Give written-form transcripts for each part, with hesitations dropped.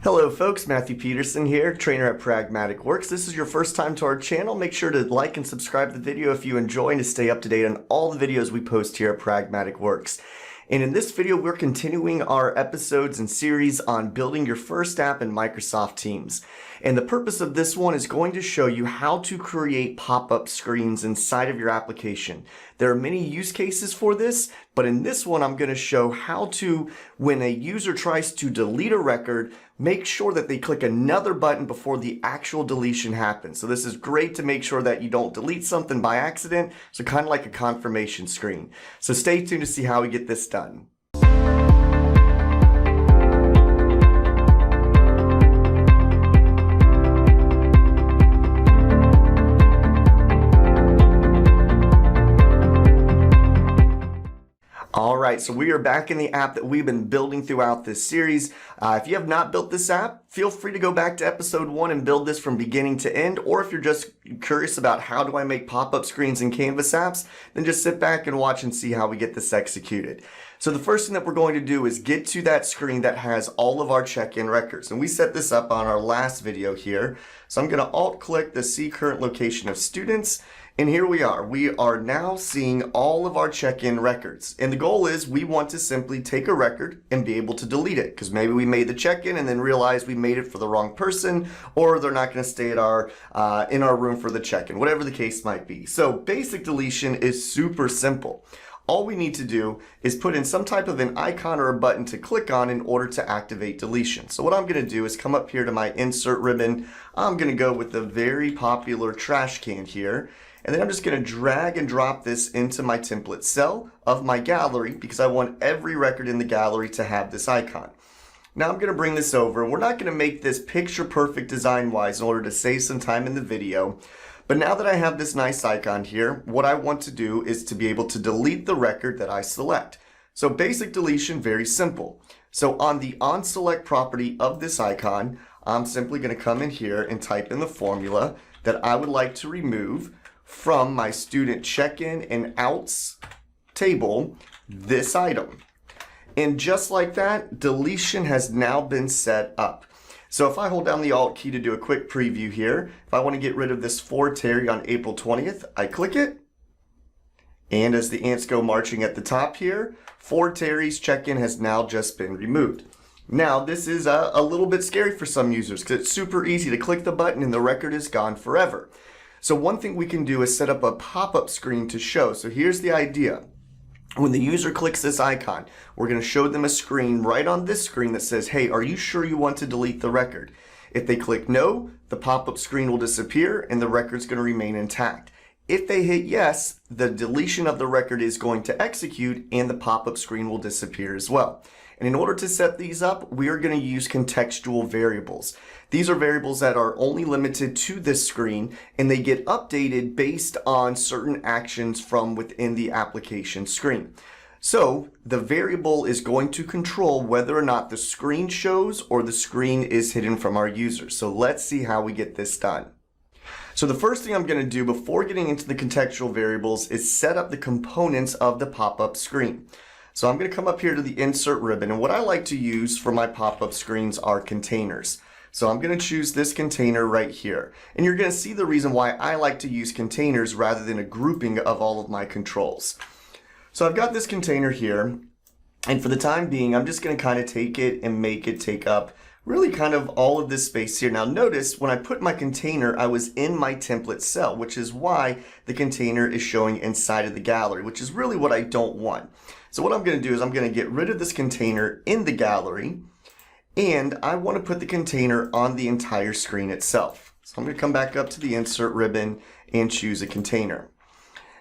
Hello folks, Matthew Peterson here, trainer at Pragmatic Works. This is your first time to our channel. Make sure to like and subscribe to the video if you enjoy and to stay up to date on all the videos we post here at Pragmatic Works. And in this video, we're continuing our episodes and series on building your first app in Microsoft Teams. And the purpose of this one is going to show you how to create pop-up screens inside of your application. There are many use cases for this, but in this one, I'm going to show how to, when a user tries to delete a record, make sure that they click another button before the actual deletion happens. So this is great to make sure that you don't delete something by accident. So kind of like a confirmation screen. So stay tuned to see how we get this done. Alright, so we are back in the app that we've been building throughout this series. If you have not built this app, feel free to go back to episode 1 and build this from beginning to end. Or if you're just curious about how do I make pop-up screens in Canvas apps, then just sit back and watch and see how we get this executed. So the first thing that we're going to do is get to that screen that has all of our check-in records. And we set this up on our last video here. So I'm going to alt-click the See Current Location of Students. And here we are. We are now seeing all of our check-in records. And the goal is we want to simply take a record and be able to delete it. Because maybe we made the check-in and then realized we made it for the wrong person, or they're not going to stay at in our room for the check-in, whatever the case might be. So basic deletion is super simple. All we need to do is put in some type of an icon or a button to click on in order to activate deletion. So what I'm going to do is come up here to my insert ribbon. I'm going to go with the very popular trash can here. And then I'm just going to drag and drop this into my template cell of my gallery because I want every record in the gallery to have this icon. Now I'm going to bring this over. We're not going to make this picture perfect design-wise in order to save some time in the video. But now that I have this nice icon here, what I want to do is to be able to delete the record that I select. So basic deletion, very simple. So on the onSelect property of this icon, I'm simply going to come in here and type in the formula that I would like to remove from my student check-in and outs table this item. And just like that, deletion has now been set up. So if I hold down the Alt key to do a quick preview here, if I want to get rid of this for Terry on April 20th, I click it. And as the ants go marching at the top here, for Terry's check-in has now just been removed. Now this is a little bit scary for some users because it's super easy to click the button and the record is gone forever. So one thing we can do is set up a pop-up screen to show. So here's the idea. When the user clicks this icon, we're going to show them a screen right on this screen that says, hey, are you sure you want to delete the record? If they click no, the pop-up screen will disappear and the record's going to remain intact. If they hit yes, the deletion of the record is going to execute and the pop-up screen will disappear as well. And in order to set these up, we are going to use contextual variables. These are variables that are only limited to this screen and they get updated based on certain actions from within the application screen. So the variable is going to control whether or not the screen shows or the screen is hidden from our user. So let's see how we get this done. So the first thing I'm going to do before getting into the contextual variables is set up the components of the pop-up screen. So I'm going to come up here to the insert ribbon, and what I like to use for my pop-up screens are containers. So I'm going to choose this container right here. And you're going to see the reason why I like to use containers rather than a grouping of all of my controls. So I've got this container here, and for the time being, I'm just going to kind of take it and make it take up really kind of all of this space here. Now notice when I put my container, I was in my template cell, which is why the container is showing inside of the gallery, which is really what I don't want. So what I'm going to do is I'm going to get rid of this container in the gallery, and I want to put the container on the entire screen itself. So I'm going to come back up to the insert ribbon and choose a container.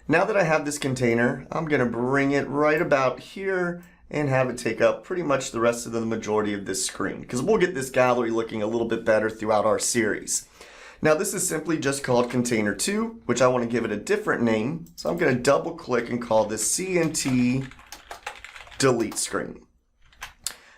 Now that I have this container, I'm going to bring it right about here and have it take up pretty much the rest of the majority of this screen because we'll get this gallery looking a little bit better throughout our series. Now this is simply just called container 2, which I want to give it a different name. So I'm going to double click and call this CNT delete screen.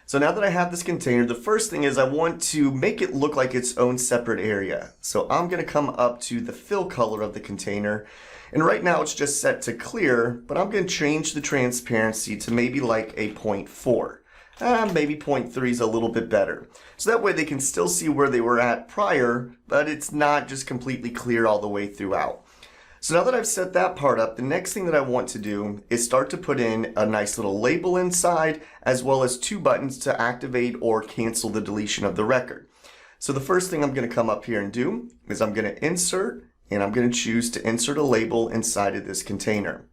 So now that I have this container, the first thing is I want to make it look like its own separate area. So I'm going to come up to the fill color of the container. And right now it's just set to clear, but I'm going to change the transparency to maybe like a 0.4. maybe 0.3 is a little bit better. So that way they can still see where they were at prior, but it's not just completely clear all the way throughout. So now that I've set that part up, the next thing that I want to do is start to put in a nice little label inside, as well as 2 buttons to activate or cancel the deletion of the record. So the first thing I'm going to come up here and do is I'm going to insert, and I'm going to choose to insert a label inside of this container.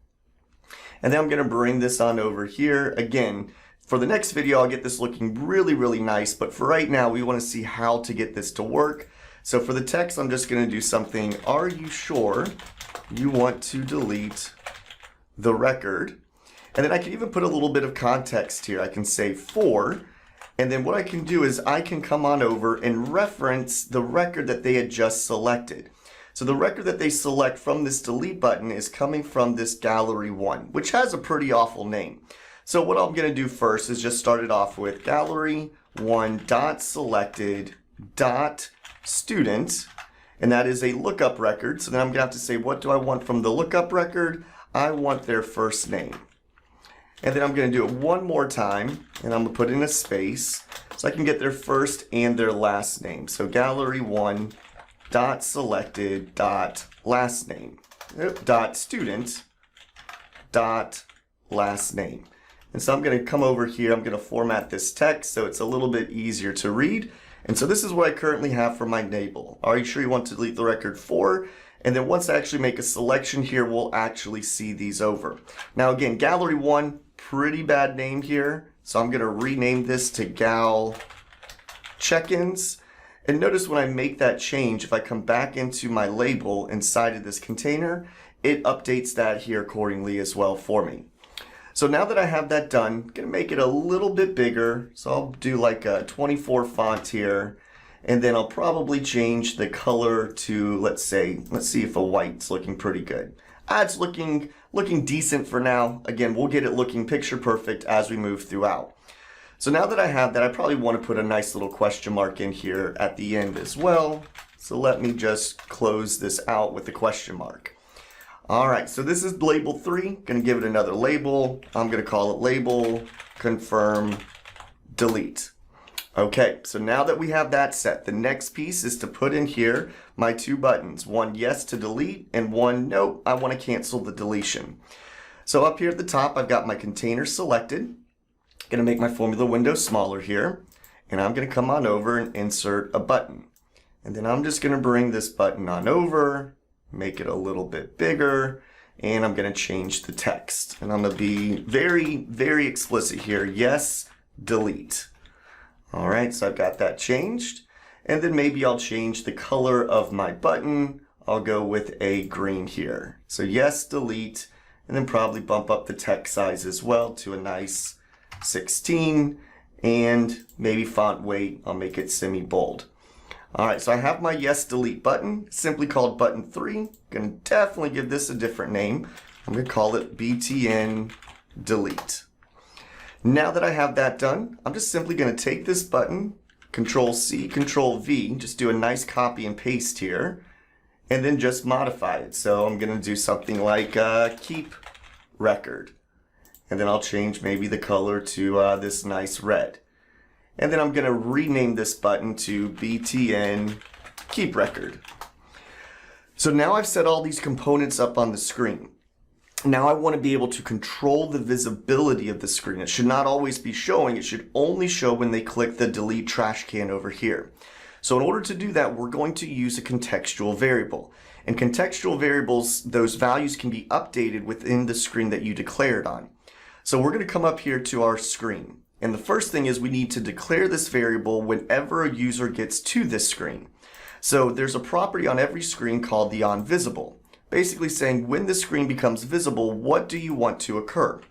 And then I'm going to bring this on over here. Again, for the next video, I'll get this looking really, really nice, but for right now, we want to see how to get this to work. So for the text, I'm just going to do something, are you sure you want to delete the record? And then I can even put a little bit of context here. I can say for, and then what I can do is I can come on over and reference the record that they had just selected. So the record that they select from this delete button is coming from this gallery 1, which has a pretty awful name. So what I'm going to do first is just start it off with gallery 1 dot selected dot student, and that is a lookup record. So then I'm going to have to say, what do I want from the lookup record? I want their first name. And then I'm going to do it one more time, and I'm going to put in a space so I can get their first and their last name. So gallery 1 dot selected dot last name dot student dot last name. And so I'm going to come over here, I'm going to format this text so it's a little bit easier to read. And so this is what I currently have for my label. Are you sure you want to delete the record for? And then once I actually make a selection here, we'll actually see these over. Now again, gallery 1, pretty bad name here. So I'm going to rename this to gal check-ins. And notice when I make that change, if I come back into my label inside of this container, it updates that here accordingly as well for me. So now that I have that done, I'm going to make it a little bit bigger. So I'll do like a 24 font here. And then I'll probably change the color to, let's see if a white's looking pretty good. It's looking decent for now. Again, we'll get it looking picture perfect as we move throughout. So now that I have that, I probably want to put a nice little question mark in here at the end as well. So let me just close this out with the question mark. All right, so this is label 3. Going to give it another label. I'm going to call it label confirm delete. Okay, so now that we have that set, the next piece is to put in here my 2 buttons. One yes to delete and one nope, I want to cancel the deletion. So up here at the top, I've got my container selected. Going to make my formula window smaller here, and I'm going to come on over and insert a button. And then I'm just going to bring this button on over, make it a little bit bigger, and I'm going to change the text. And I'm going to be very, very explicit here. Yes, delete. All right, so I've got that changed. And then maybe I'll change the color of my button. I'll go with a green here. So yes, delete, and then probably bump up the text size as well to a nice 16, and maybe font weight, I'll make it semi-bold. All right, so I have my yes delete button, simply called button 3. Gonna definitely give this a different name. I'm gonna call it BTN delete. Now that I have that done, I'm just simply gonna take this button, Control C, Control V, just do a nice copy and paste here, and then just modify it. So I'm gonna do something like keep record. And then I'll change maybe the color to this nice red. And then I'm going to rename this button to BTN Keep Record. So now I've set all these components up on the screen. Now I want to be able to control the visibility of the screen. It should not always be showing. It should only show when they click the delete trash can over here. So in order to do that, we're going to use a contextual variable. And contextual variables, those values can be updated within the screen that you declared on. So we're going to come up here to our screen. And the first thing is we need to declare this variable whenever a user gets to this screen. So there's a property on every screen called the onVisible, basically saying when the screen becomes visible, what do you want to occur?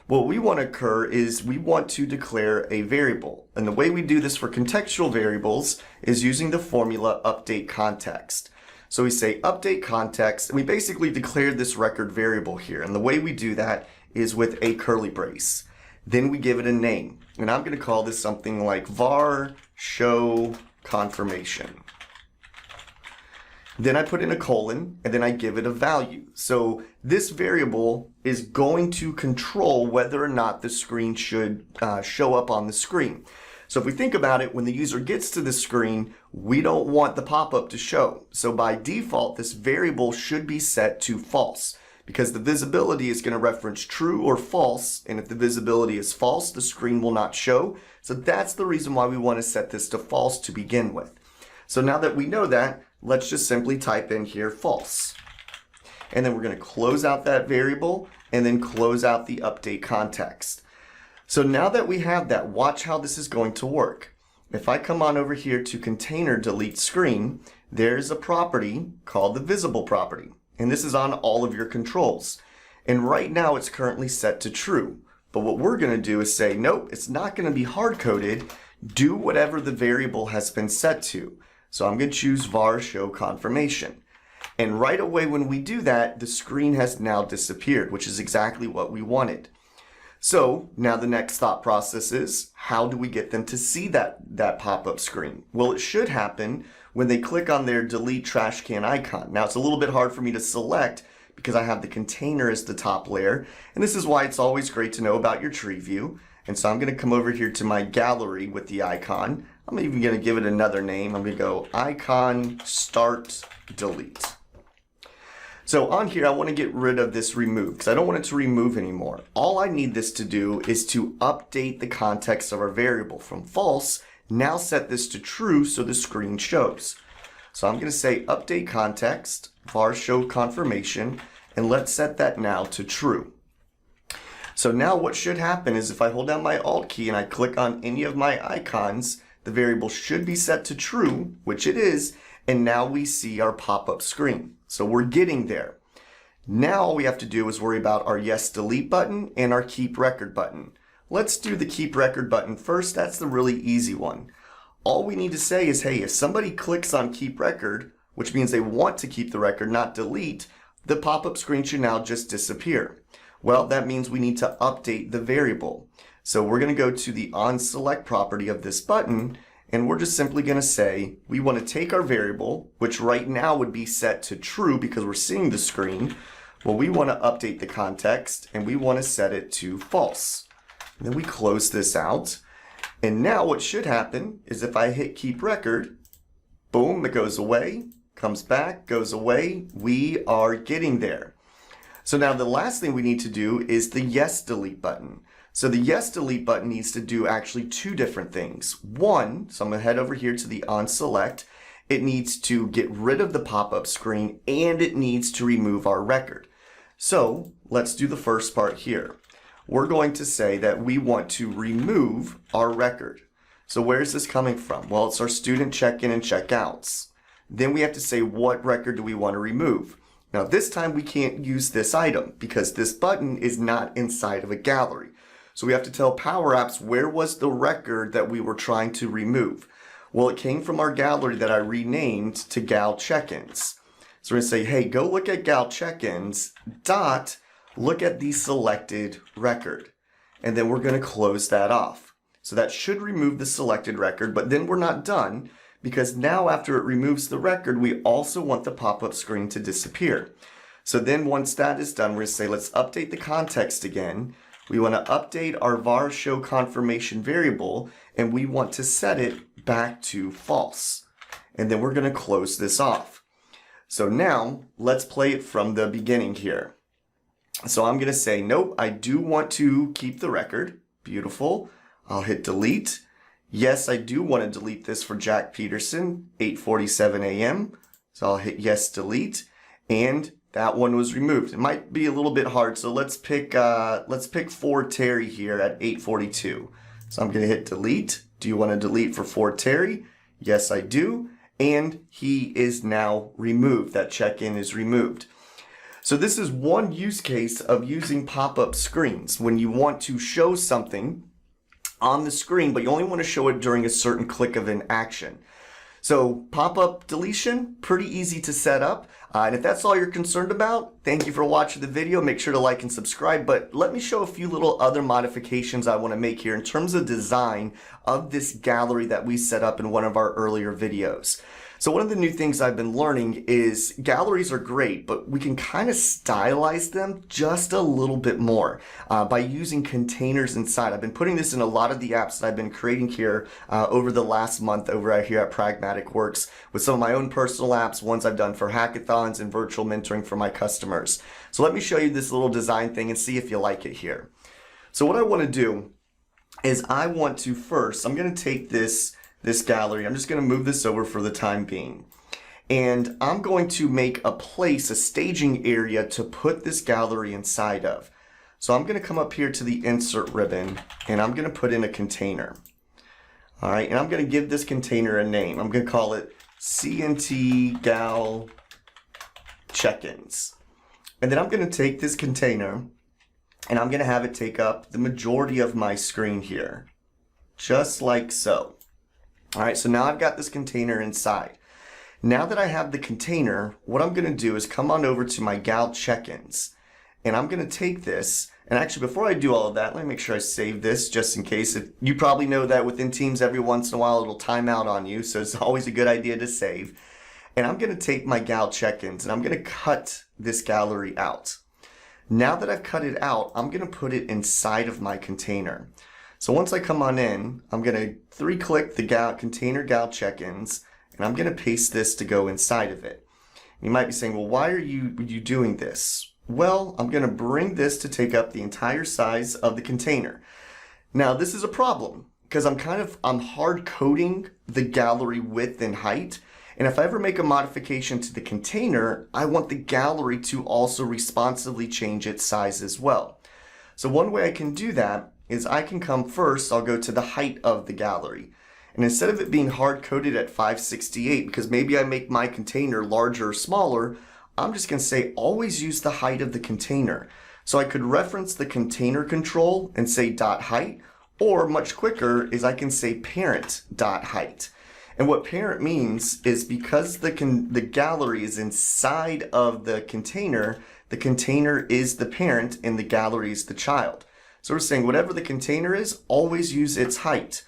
What we want to occur is we want to declare a variable. And the way we do this for contextual variables is using the formula update context. So we say update context, and we basically declared this record variable here. And the way we do that is with a curly brace. Then we give it a name. And I'm going to call this something like var show confirmation. Then I put in a colon, and then I give it a value. So this variable is going to control whether or not the screen should show up on the screen. So if we think about it, when the user gets to the screen, we don't want the pop-up to show. So by default, this variable should be set to false, because the visibility is going to reference true or false, and if the visibility is false, the screen will not show. So that's the reason why we want to set this to false to begin with. So now that we know that, let's just simply type in here false. And then we're going to close out that variable and then close out the update context. So now that we have that, watch how this is going to work. If I come on over here to container delete screen, there's a property called the visible property. And this is on all of your controls. And right now it's currently set to true. But what we're going to do is say, nope, it's not going to be hard-coded. Do whatever the variable has been set to. So I'm going to choose var show confirmation. And right away when we do that, the screen has now disappeared, which is exactly what we wanted. So now the next thought process is, how do we get them to see that pop-up screen? Well, it should happen when they click on their delete trash can icon. Now it's a little bit hard for me to select because I have the container as the top layer. And this is why it's always great to know about your tree view. And so I'm going to come over here to my gallery with the icon. I'm even going to give it another name. I'm going to go icon start delete. So on here, I want to get rid of this remove because I don't want it to remove anymore. All I need this to do is to update the context of our variable from false. Now set this to true so the screen shows. So I'm going to say update context, var show confirmation, and let's set that now to true. So now what should happen is if I hold down my Alt key and I click on any of my icons, the variable should be set to true, which it is, and now we see our pop-up screen. So we're getting there. Now all we have to do is worry about our yes delete button and our keep record button. Let's do the keep record button first. That's the really easy one. All we need to say is, hey, if somebody clicks on keep record, which means they want to keep the record, not delete, the pop-up screen should now just disappear. Well, that means we need to update the variable. So we're going to go to the onSelect property of this button, and we're just simply going to say we want to take our variable, which right now would be set to true because we're seeing the screen. Well, we want to update the context, and we want to set it to false. And then we close this out. And now what should happen is if I hit keep record, boom, it goes away, comes back, goes away. We are getting there. So now the last thing we need to do is the yes delete button. So the yes delete button needs to do actually two different things. One, so I'm going to head over here to the onSelect. It needs to get rid of the pop-up screen and it needs to remove our record. So let's do the first part here. We're going to say that we want to remove our record. So where is this coming from? Well, it's our student check-in and check-outs. Then we have to say what record do we want to remove. Now this time we can't use this item because this button is not inside of a gallery. So we have to tell Power Apps where was the record that we were trying to remove. Well, it came from our gallery that I renamed to Gal Check-ins. So we're going to say, hey, go look at Gal Check-ins, dot, look at the selected record. And then we're going to close that off. So that should remove the selected record, but then we're not done because now after it removes the record, we also want the pop-up screen to disappear. So then once that is done, we're going to say, let's update the context again. We want to update our var show confirmation variable, and we want to set it back to false. And then we're going to close this off. So now let's play it from the beginning here. So I'm going to say, nope, I do want to keep the record. Beautiful. I'll hit delete. Yes, I do want to delete this for Jack Peterson, 8:47 a.m. So I'll hit yes, delete. And that one was removed. It might be a little bit hard, so let's pick for Terry here at 8:42. So I'm going to hit delete. Do you want to delete for Terry? Yes, I do. And he is now removed. That check-in is removed. So this is one use case of using pop-up screens when you want to show something on the screen, but you only want to show it during a certain click of an action. So pop-up deletion, pretty easy to set up. And if that's all you're concerned about, thank you for watching the video. Make sure to like and subscribe, but let me show a few little other modifications I want to make here in terms of design of this gallery that we set up in one of our earlier videos. So one of the new things I've been learning is galleries are great, but we can kind of stylize them just a little bit more by using containers inside. I've been putting this in a lot of the apps that I've been creating here over the last month over here at Pragmatic Works with some of my own personal apps, ones I've done for hackathons and virtual mentoring for my customers. So let me show you this little design thing and see if you like it here. So what I want to do is I want to first, I'm going to take this gallery. I'm just going to move this over for the time being. And I'm going to make a place, a staging area to put this gallery inside of. So I'm going to come up here to the insert ribbon and I'm going to put in a container. All right, and I'm going to give this container a name. I'm going to call it CNT Gal Check-ins. And then I'm going to take this container and I'm going to have it take up the majority of my screen here, just like so. All right, so now I've got this container inside. Now that I have the container, what I'm going to do is come on over to my Gal Check-ins. And I'm going to take this, and actually before I do all of that, let me make sure I save this just in case. You probably know that within Teams every once in a while it'll time out on you, so it's always a good idea to save. And I'm going to take my Gal Check-ins and I'm going to cut this gallery out. Now that I've cut it out, I'm going to put it inside of my container. So once I come on in, I'm going to 3-click the container Gal Check-ins, and I'm going to paste this to go inside of it. You might be saying, well, why are you doing this? Well, I'm going to bring this to take up the entire size of the container. Now, this is a problem because I'm hard coding the gallery width and height. And if I ever make a modification to the container, I want the gallery to also responsively change its size as well. So one way I can do that is I can come first, I'll go to the height of the gallery. And instead of it being hard-coded at 568, because maybe I make my container larger or smaller, I'm just going to say always use the height of the container. So I could reference the container control and say .height, or much quicker is I can say parent.height. And what parent means is because the gallery is inside of the container is the parent and the gallery is the child. So we're saying whatever the container is, always use its height.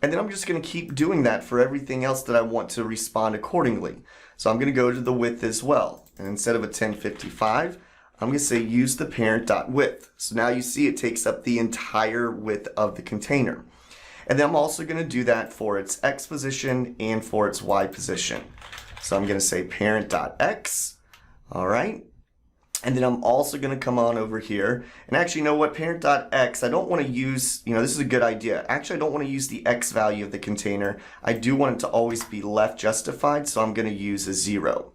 And then I'm just going to keep doing that for everything else that I want to respond accordingly. So I'm going to go to the width as well. And instead of a 1055, I'm going to say use the parent.width. So now you see it takes up the entire width of the container. And then I'm also going to do that for its X position and for its Y position. So I'm going to say parent.x. All right. And then I'm also going to come on over here. And actually, you know what? Parent.x, I don't want to use, this is a good idea. Actually, I don't want to use the X value of the container. I do want it to always be left justified, so I'm going to use a 0.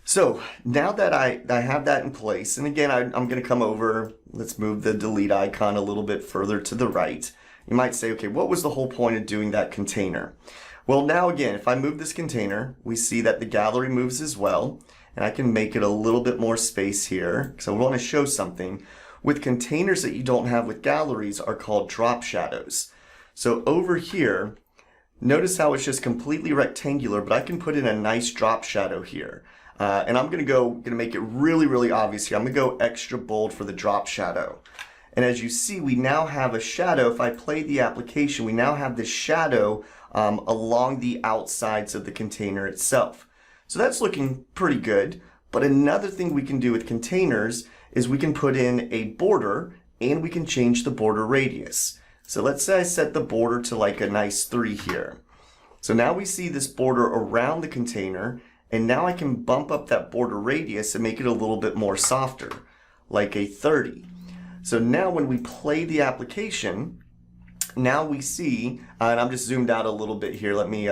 So now that I have that in place, and again, I'm going to come over, let's move the delete icon a little bit further to the right. You might say, okay, what was the whole point of doing that container? Well, now again, if I move this container, we see that the gallery moves as well. And I can make it a little bit more space here because I want to show something. With containers that you don't have with galleries are called drop shadows. So over here, notice how it's just completely rectangular, but I can put in a nice drop shadow here. And I'm going to make it really, really obvious here. I'm going to go extra bold for the drop shadow. And as you see, we now have a shadow. If I play the application, we now have this shadow along the outsides of the container itself. So that's looking pretty good. But another thing we can do with containers is we can put in a border and we can change the border radius. So let's say I set the border to like a nice 3 here. So now we see this border around the container, and now I can bump up that border radius and make it a little bit more softer, like a 30. So now when we play the application, now we see, and I'm just zoomed out a little bit here. Let me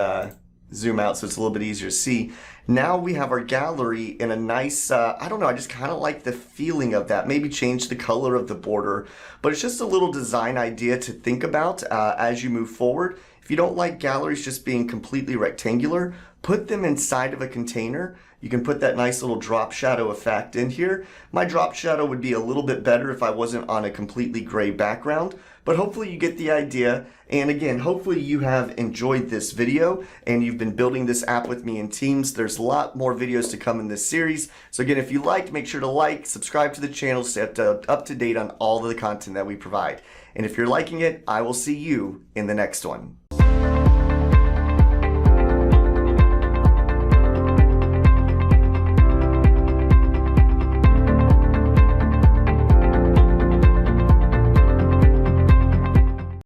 zoom out so it's a little bit easier to see. Now we have our gallery in a nice, I don't know, I just kind of like the feeling of that. Maybe change the color of the border, but it's just a little design idea to think about as you move forward. If you don't like galleries just being completely rectangular, put them inside of a container. You can put that nice little drop shadow effect in here. My drop shadow would be a little bit better if I wasn't on a completely gray background, but hopefully you get the idea. And again, hopefully you have enjoyed this video and you've been building this app with me in Teams. There's a lot more videos to come in this series. So again, if you liked, make sure to like, subscribe to the channel, stay up to date on all of the content that we provide. And if you're liking it, I will see you in the next one.